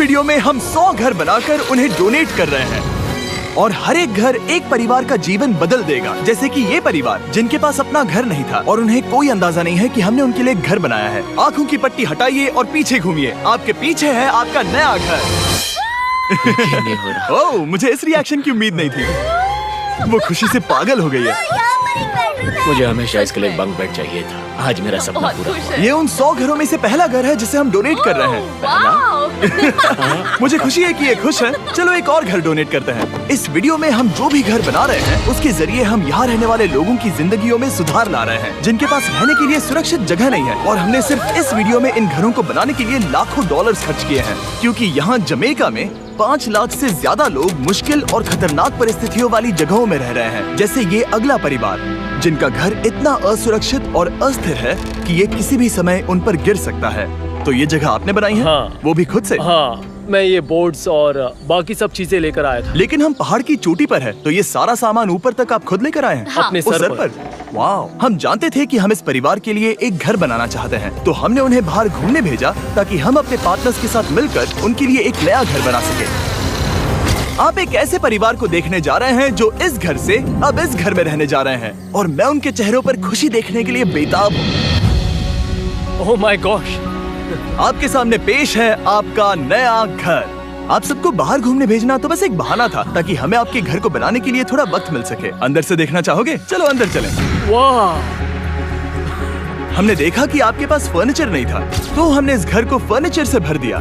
Video में हम 100 घर बनाकर उन्हें डोनेट कर रहे हैं और हर एक घर एक परिवार का जीवन बदल देगा। जैसे कि ये परिवार जिनके पास अपना घर नहीं था और उन्हें कोई अंदाजा नहीं है कि हमने उनके लिए घर बनाया है। आंखों की पट्टी हटाइए और पीछे घूमिए। आपके पीछे है आपका नया घर। ओह, मुझे इस रिएक्शन की उम्मीद नहीं थी। वो खुशी से पागल हो गई है। मुझे हमेशा इसके लिए बंक बेड चाहिए था। आज मेरा सपना पूरा हुआ। ये उन 100 घरों में से पहला घर है जिसे हम डोनेट कर रहे हैं। मुझे खुशी है कि ये खुश हैं। चलो एक और घर डोनेट करते हैं। इस वीडियो में हम जो भी घर बना रहे हैं उसके जरिए हम यहाँ रहने वाले लोगों की जिंदगियों में सुधार ला रहे हैं जिनके पास रहने के लिए सुरक्षित जगह नहीं है। और हमने सिर्फ इस वीडियो में इन घरों को बनाने के लिए लाखों डॉलर्स खर्च किए हैं, क्योंकि यहाँ जमैका में 5 लाख से ज्यादा लोग मुश्किल और खतरनाक परिस्थितियों वाली जगहों में रह रहे हैं। जैसे ये अगला परिवार जिनका घर इतना असुरक्षित और अस्थिर है कि ये किसी भी समय उन पर गिर सकता है। तो ये जगह आपने बनाई है? हाँ। वो भी खुद से? हाँ, मैं ये बोर्ड्स और बाकी सब चीजें लेकर आया था। लेकिन हम पहाड़ की चोटी पर है, तो ये सारा सामान ऊपर तक आप खुद लेकर आए हैं? हाँ। अपने सर पर। वाह! हम जानते थे कि हम इस परिवार के लिए एक घर बनाना चाहते हैं, तो हमने उन्हें बाहर घूमने भेजा ताकि हम अपने पार्टनर्स के साथ मिलकर उनके लिए एक नया घर बना सके। आप एक ऐसे परिवार को देखने जा रहे हैं जो इस घर से अब इस घर में रहने जा रहे हैं, और मैं उनके चेहरों पर खुशी देखने के लिए बेताब हूँ। Oh my gosh! आपके सामने पेश है आपका नया घर। आप सबको बाहर घूमने भेजना तो बस एक बहाना था ताकि हमें आपके घर को बनाने के लिए थोड़ा वक्त मिल सके। अंदर से देखना चाहोगे? चलो अंदर चलें। वाह! हमने देखा कि आपके पास फर्नीचर नहीं था, तो हमने इस घर को फर्नीचर से भर दिया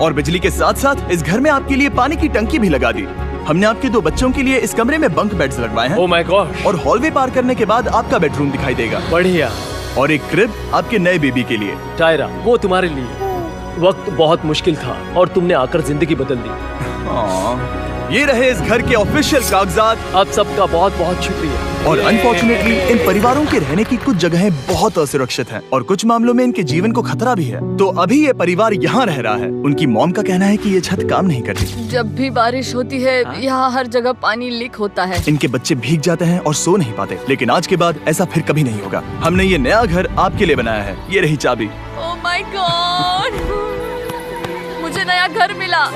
और बिजली के साथ साथ इस घर में आपके लिए पानी की टंकी भी लगा दी। हमने आपके 2 बच्चों के लिए इस कमरे में बंक बेड्स लगवाए हैं। Oh my gosh! और हॉलवे पार करने के बाद आपका बेडरूम दिखाई देगा। बढ़िया। और एक क्रिब आपके नए बेबी के लिए। टायरा, वो तुम्हारे लिए। वक्त बहुत मुश्किल था और तुमने आकर जिंदगी बदल दी। ये रहे इस घर के ऑफिशियल कागजात। आप सबका बहुत बहुत शुक्रिया। और अनफॉर्चुनेटली इन परिवारों के रहने की कुछ जगहें बहुत असुरक्षित हैं और कुछ मामलों में इनके जीवन को खतरा भी है। तो अभी ये परिवार यहाँ रह रहा है। उनकी मॉम का कहना है कि ये छत काम नहीं करती। जब भी बारिश होती है यहाँ हर जगह पानी लीक होता है। इनके बच्चे भीग जाते हैं और सो नहीं पाते, लेकिन आज के बाद ऐसा फिर कभी नहीं होगा। हमने ये नया घर आपके लिए बनाया है। ये रही चाबी। Oh my God! मुझे नया घर मिला।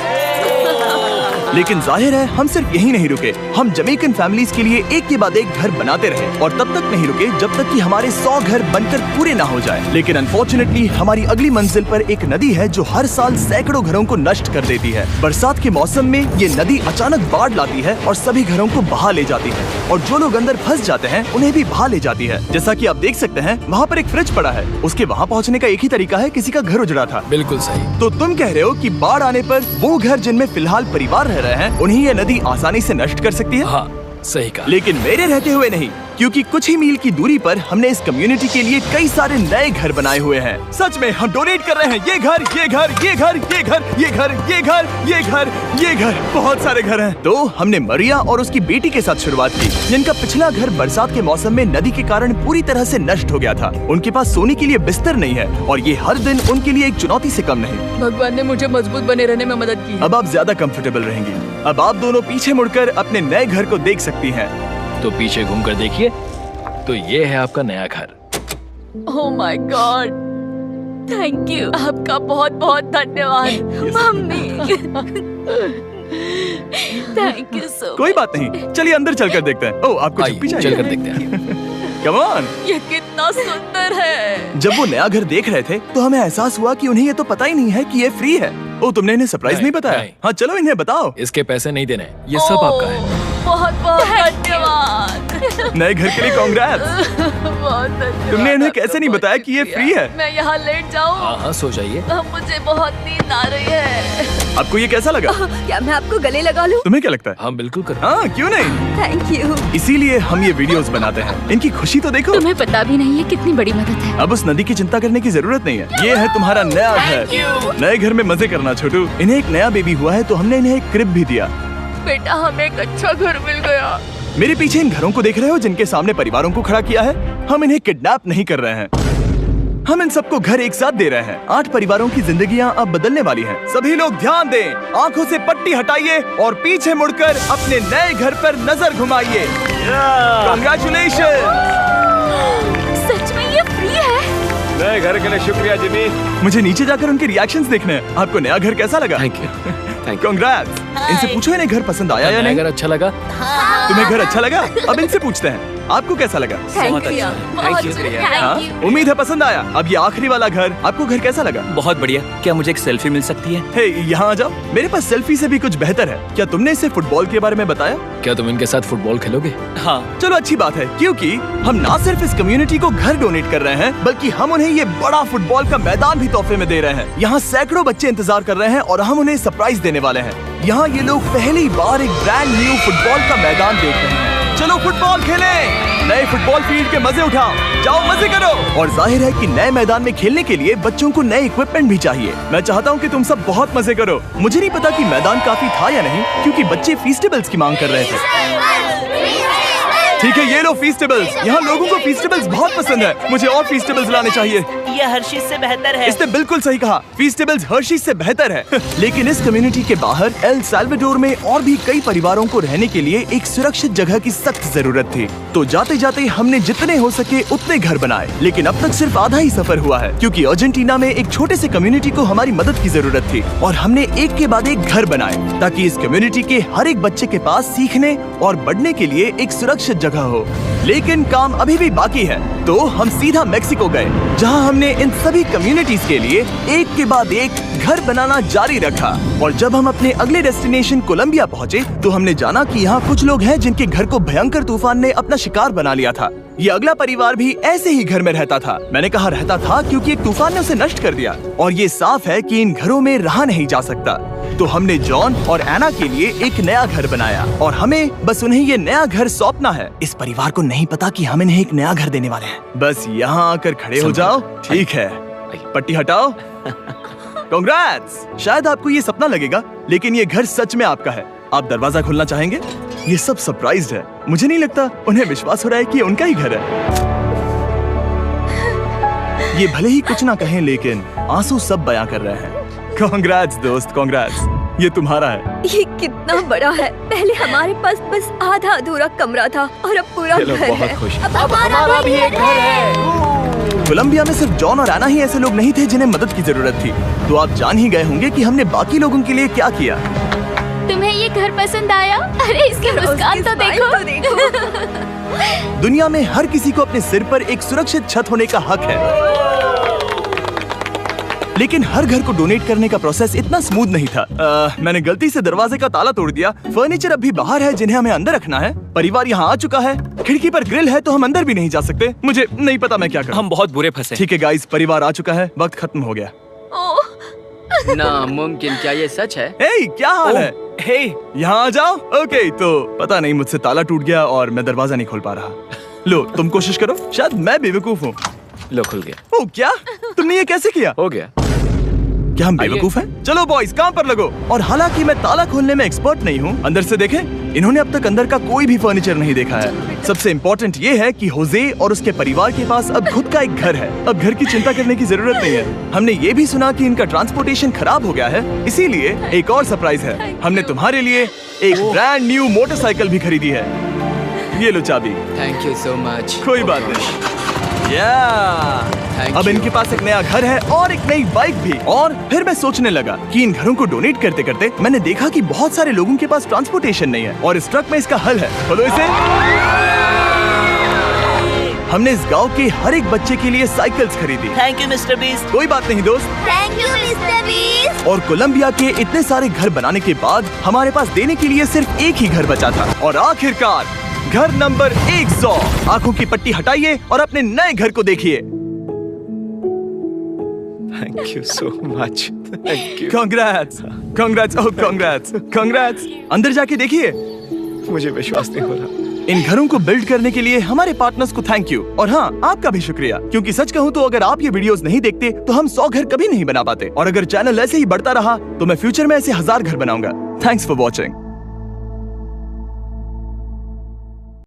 लेकिन जाहिर है हम सिर्फ यही नहीं रुके। हम जमैकन फैमिलीज के लिए एक के बाद एक घर बनाते रहे और तब तक नहीं रुके जब तक कि हमारे 100 घर बनकर पूरे ना हो जाए। लेकिन अनफॉर्चुनेटली हमारी अगली मंजिल पर एक नदी है जो हर साल सैकड़ों घरों को नष्ट कर देती है। बरसात के मौसम में ये नदी अचानक बाढ़ लाती है और सभी घरों को बहा ले जाती है, और जो लोग अंदर फंस जाते हैं उन्हें भी बहा ले जाती है। जैसा कि आप देख सकते हैं वहाँ पर एक फ्रिज पड़ा है। उसके वहाँ पहुँचने का एक ही तरीका है, किसी का घर उजड़ा था। बिल्कुल सही। तो तुम कह रहे हो कि बाढ़ आने पर वो घर जिनमें फिलहाल परिवार रह रहे हैं उन्हें ये नदी आसानी से नष्ट कर सकती है? हाँ, सही कहा। लेकिन मेरे रहते हुए नहीं, क्योंकि कुछ ही मील की दूरी पर हमने इस कम्युनिटी के लिए कई सारे नए घर बनाए हुए हैं। सच में हम डोनेट कर रहे हैं। ये घर, ये घर, ये घर, ये घर, ये घर, ये घर, ये घर, ये घर, बहुत सारे घर हैं। तो हमने मरिया और उसकी बेटी के साथ शुरुआत की, जिनका पिछला घर बरसात के मौसम में नदी के कारण पूरी तरह से नष्ट हो गया था। उनके पास सोने के लिए बिस्तर नहीं है और ये हर दिन उनके लिए एक चुनौती से कम नहीं। भगवान ने मुझे मजबूत बने रहने में मदद की। अब आप ज्यादा कंफर्टेबल रहेंगी। अब आप दोनों पीछे मुड़कर अपने नए घर को देख सकती हैं। तो पीछे घूमकर देखिए, तो ये है आपका नया घर। Oh my God! Thank you. आपका बहुत बहुत धन्यवाद मम्मी। Thank you so. कोई बात नहीं, चलिए अंदर चलकर देखते हैं। ओह, आपको छुट्टी चाहिए? चलकर देखते हैं। Come on. ये कितना सुंदर है। जब वो नया घर देख रहे थे तो हमें एहसास हुआ कि उन्हें ये तो पता ही नहीं है कि ये फ्री है। ओ, तुमने इन्हें सरप्राइज नहीं बताया? हाँ, चलो इन्हें बताओ। इसके पैसे नहीं देने, ये सब आपका है। बहुत बहुत धन्यवाद। नए घर के लिए कांग्रेट्स। बहुत धन्यवाद। तुमने इन्हें कैसे नहीं बताया कि ये फ्री है? मैं यहाँ लेट जाऊँ? हाँ हाँ, सो जाइए। मुझे बहुत नींद आ रही है। आपको ये कैसा लगा? क्या मैं आपको गले लगा लूं? तुम्हें क्या लगता है? हम बिल्कुल कर। हाँ, क्यों नहीं? Thank you. इसीलिए हम ये वीडियोस बनाते हैं। इनकी खुशी तो देखो। तुम्हें पता भी नहीं है कितनी बड़ी मदद है। अब उस नदी की चिंता करने की जरूरत नहीं है। ये है तुम्हारा नया घर। नए घर में मजे करना छोटू। इन्हें एक नया बेबी हुआ है तो हमने इन्हें एक क्रिब भी दिया। बेटा, हमें एक अच्छा घर मिल गया। मेरे पीछे इन घरों को देख रहे हो जिनके सामने परिवारों को खड़ा किया है? हम इन्हें किडनैप नहीं कर रहे हैं। हम इन सबको घर एक साथ दे रहे हैं। 8 परिवारों की जिंदगियां अब बदलने वाली हैं। सभी लोग ध्यान दें, आंखों से पट्टी हटाइए और पीछे मुड़कर अपने नए घर पर नजर घुमाइए। कांग्रेचुलेशन। सच में ये फ्री है? नए घर के लिए शुक्रिया जिमी। मुझे नीचे जाकर उनके रिएक्शंस देखने हैं। आपको नया घर कैसा लगा? Thank you, thank you. Congrats. इनसे पूछो इन्हें घर पसंद आया या नहीं? अगर अच्छा लगा। तुम्हें घर अच्छा लगा? अब इनसे पूछते हैं आपको कैसा लगा? Thank you. Thank you. हाँ? उम्मीद है पसंद आया। अब ये आखिरी वाला घर, आपको घर कैसा लगा? बहुत बढ़िया। क्या मुझे एक सेल्फी मिल सकती है? हे, यहाँ आ जाओ। मेरे पास सेल्फी से भी कुछ बेहतर है। क्या तुमने इसे फुटबॉल के बारे में बताया? क्या तुम इनके साथ फुटबॉल खेलोगे? हाँ। चलो अच्छी बात है, क्योंकि हम ना सिर्फ इस कम्युनिटी को घर डोनेट कर रहे हैं, बल्कि हम उन्हें ये बड़ा फुटबॉल का मैदान भी तोहफे में दे रहे हैं। यहाँ सैकड़ों बच्चे इंतजार कर रहे हैं और हम उन्हें सरप्राइज देने वाले हैं। यहाँ ये लोग पहली बार एक ब्रांड न्यू फुटबॉल का मैदान देख रहे हैं। चलो फुटबॉल खेलें, नए फुटबॉल फील्ड के मजे उठाओ, जाओ मजे करो। और जाहिर है कि नए मैदान में खेलने के लिए बच्चों को नए इक्विपमेंट भी चाहिए। मैं चाहता हूँ कि तुम सब बहुत मजे करो। मुझे नहीं पता कि मैदान काफी था या नहीं, क्योंकि बच्चे फीस्टेबल्स की मांग कर रहे थे। ठीक है, ये लो फीस्टेबल्स। यहाँ लोगों को फीस्टेबल्स बहुत पसंद है। मुझे और फीस्टेबल्स लाने चाहिए। ये हर्शीज से बेहतर है। इसने बिल्कुल सही कहा, फीस्टेबल्स हर्शीज से बेहतर है। लेकिन इस कम्युनिटी के बाहर एल साल्वाडोर में और भी कई परिवारों को रहने के लिए एक सुरक्षित जगह की सख्त जरूरत थी। तो जाते जाते हमने जितने हो सके उतने घर बनाए, लेकिन अब तक सिर्फ आधा ही सफर हुआ है, क्योंकि अर्जेंटीना में एक छोटे से कम्युनिटी को हमारी मदद की जरूरत थी और हमने एक के बाद एक घर बनाए ताकि इस कम्युनिटी के हर एक बच्चे के पास सीखने और बढ़ने के लिए एक सुरक्षित जगह हो। लेकिन काम अभी भी बाकी है, तो हम सीधा मेक्सिको गए, जहां हमने इन सभी कम्युनिटीज के लिए एक के बाद एक घर बनाना जारी रखा। और जब हम अपने अगले डेस्टिनेशन कोलंबिया पहुंचे, तो हमने जाना कि यहाँ कुछ लोग हैं जिनके घर को भयंकर तूफान ने अपना शिकार बना लिया था। ये अगला परिवार भी ऐसे ही घर में रहता था। मैंने कहा रहता था क्योंकि एक तूफान ने उसे नष्ट कर दिया और ये साफ है कि इन घरों में रहा नहीं जा सकता। तो हमने जॉन और एना के लिए एक नया घर बनाया और हमें बस उन्हें ये नया घर सौंपना है। इस परिवार को नहीं पता कि हम इन्हें एक नया घर देने वाले हैं। बस यहाँ आकर खड़े हो जाओ। ठीक है, पट्टी हटाओ। कांग्रेट्स। शायद आपको ये सपना लगेगा, लेकिन ये घर सच में आपका है। आप दरवाजा खोलना चाहेंगे? ये सब सरप्राइज्ड है। मुझे नहीं लगता उन्हें विश्वास हो रहा है कि ये उनका ही घर है। ये भले ही कुछ ना कहें, लेकिन आंसू सब बयां कर रहे हैं। कांग्रेट्स दोस्त, कांग्रेट्स। ये तुम्हारा है। ये कितना बड़ा है। पहले हमारे पास बस आधा अधूरा कमरा था और अब पूरा घर है। बहुत खुश। अब हमारा भी एक घर है। कोलंबिया में सिर्फ जॉन और एना ही ऐसे लोग नहीं थे जिन्हें मदद की जरूरत थी। तो आप जान ही गए होंगे कि हमने बाकी लोगों के लिए क्या किया। तुम्हें ये घर पसंद आया? अरे इसकी मुस्कान तो देखो। दुनिया में हर किसी को अपने सिर पर एक सुरक्षित छत होने का हक है, लेकिन हर घर को डोनेट करने का प्रोसेस इतना स्मूथ नहीं था। मैंने गलती से दरवाजे का ताला तोड़ दिया। फर्नीचर अब भी बाहर है जिन्हें हमें अंदर रखना है। परिवार यहाँ आ चुका है। खिड़की पर ग्रिल है तो हम अंदर भी नहीं जा सकते। मुझे नहीं पता मैं क्या करूं। हम बहुत बुरे फंसे। ठीक है गाइस, परिवार आ चुका है। वक्त खत्म हो गया। नामुमकिन, क्या ये सच है? हे, क्या हाल है? हे, यहाँ आ जाओ। ओके, तो पता नहीं मुझसे ताला टूट गया और मैं दरवाजा नहीं खोल पा रहा। लो तुम कोशिश करो, शायद मैं बेवकूफ हूँ। लो खुल गया। ओह क्या? तुमने ये कैसे किया? हो गया। क्या हम बेवकूफ हैं? चलो बॉयज काम पर लगो। और हालांकि मैं ताला खोलने में एक्सपर्ट नहीं हूँ, अंदर से देखें, इन्होंने अब तक अंदर का कोई भी फर्नीचर नहीं देखा है। सबसे इम्पोर्टेंट ये है कि होजे और उसके परिवार के पास अब खुद का एक घर है। अब घर की चिंता करने की जरूरत नहीं है। हमने ये भी सुना कि इनका ट्रांसपोर्टेशन खराब हो गया है, इसीलिए एक और सरप्राइज है। हमने तुम्हारे लिए एक ब्रांड न्यू मोटरसाइकिल भी खरीदी है। ये लो चाबी। Thank you so much. कोई बात नहीं। अब इनके पास एक नया घर है और एक नई बाइक भी। और फिर मैं सोचने लगा कि इन घरों को डोनेट करते करते मैंने देखा कि बहुत सारे लोगों के पास ट्रांसपोर्टेशन नहीं है और इस ट्रक में इसका हल है। खोलो इसे। हमने इस गांव के हर एक बच्चे के लिए साइकिल्स खरीदी। Thank you mister beast. कोई बात नहीं दोस्त। Thank you mister beast. और कोलंबिया के इतने सारे घर बनाने के बाद हमारे पास देने के लिए सिर्फ एक ही घर बचा था। और आखिरकार घर नंबर 100। आंखों की पट्टी हटाइए और अपने नए घर को देखिए। Thank you so much. Thank you. Congrats, congrats, oh congrats, congrats. अंदर जाके देखिए। मुझे विश्वास नहीं हो रहा। इन घरों को बिल्ड करने के लिए हमारे पार्टनर्स को थैंक यू। और हाँ, आपका भी शुक्रिया, क्योंकि सच कहूँ तो अगर आप ये वीडियोस नहीं देखते तो हम 100 घर कभी नहीं बना पाते। और अगर चैनल ऐसे ही बढ़ता रहा तो मैं फ्यूचर में ऐसे 1000 घर बनाऊंगा। Thanks for watching.